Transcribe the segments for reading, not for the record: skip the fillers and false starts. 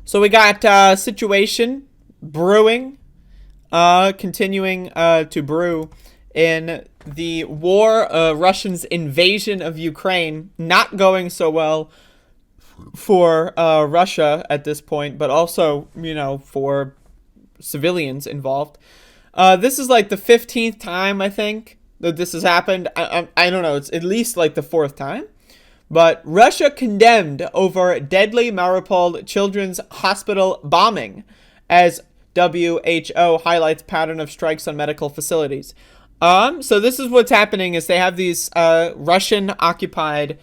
So we got situation brewing, continuing to brew in the war, Russians' invasion of Ukraine, not going so well for Russia at this point, but also, for civilians involved. This is like the 15th time, I think, that this has happened. I don't know. It's at least like the 4th time. But Russia condemned over deadly Mariupol Children's Hospital bombing as WHO highlights pattern of strikes on medical facilities. So this is what's happening is they have these Russian-occupied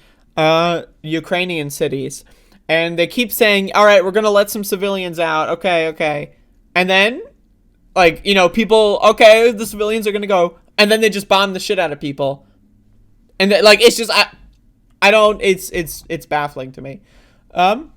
Ukrainian cities. And they keep saying, all right, we're going to let some civilians out. Okay. And then, people, okay, the civilians are going to go. And then they just bomb the shit out of people. And, it's just, I don't, it's baffling to me. An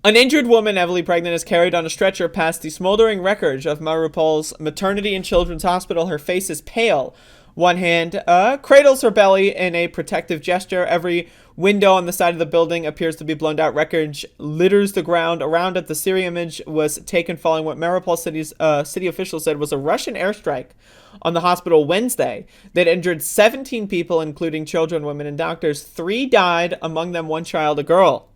injured woman, heavily pregnant, is carried on a stretcher past the smoldering wreckage of Mariupol's Maternity and Children's Hospital. Her face is pale. One hand cradles her belly in a protective gesture. Every window on the side of the building appears to be blown out. Wreckage litters the ground around it. The Syria image was taken following what Mariupol city's city officials said was a Russian airstrike on the hospital Wednesday that injured 17 people, including children, women, and doctors. 3 died, among them 1 child, a girl.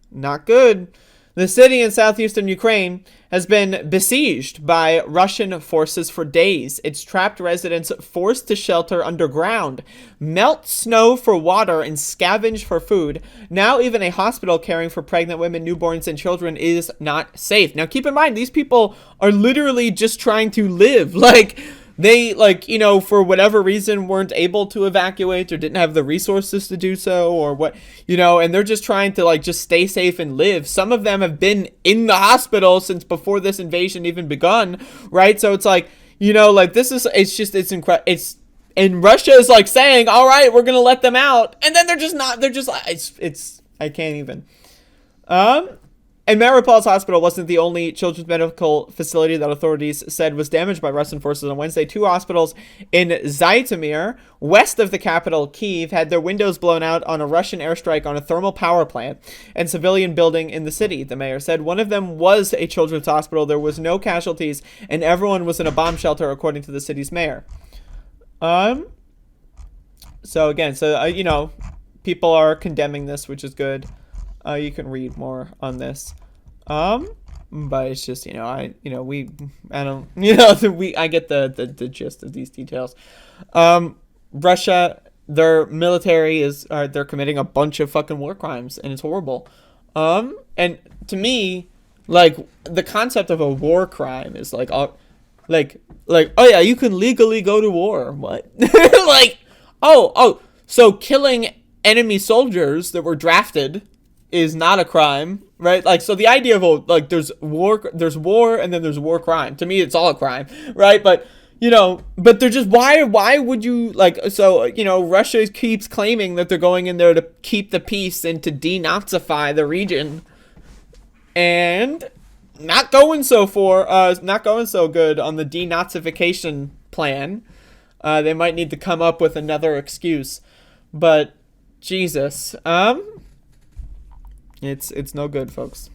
Not good. The city in southeastern Ukraine has been besieged by Russian forces for days. Its trapped residents forced to shelter underground, melt snow for water, and scavenge for food. Now even a hospital caring for pregnant women, newborns, and children is not safe. Now keep in mind, these people are literally just trying to live. They, for whatever reason, weren't able to evacuate or didn't have the resources to do so or what, and they're just trying to, just stay safe and live. Some of them have been in the hospital since before this invasion even begun, right? So it's it's incredible. And Russia is, saying, all right, we're going to let them out. And then they're just not, I can't even. And Mariupol's hospital wasn't the only children's medical facility that authorities said was damaged by Russian forces on Wednesday. 2 hospitals in Zhytomyr, west of the capital, Kyiv, had their windows blown out on a Russian airstrike on a thermal power plant and civilian building in the city, the mayor said. One of them was a children's hospital. There was no casualties, and everyone was in a bomb shelter, according to the city's mayor. So again, people are condemning this, which is good. You can read more on this. But it's just, I get the gist of these details. Russia, their military they're committing a bunch of fucking war crimes, and it's horrible. And to me, the concept of a war crime is oh yeah, you can legally go to war. What? So killing enemy soldiers that were drafted is not a crime, right? So the idea of there's war, and then there's war crime. To me, it's all a crime, right? But but they're just why would you Russia keeps claiming that they're going in there to keep the peace and to denazify the region, and not going so good on the denazification plan. They might need to come up with another excuse, but Jesus, it's no good, folks.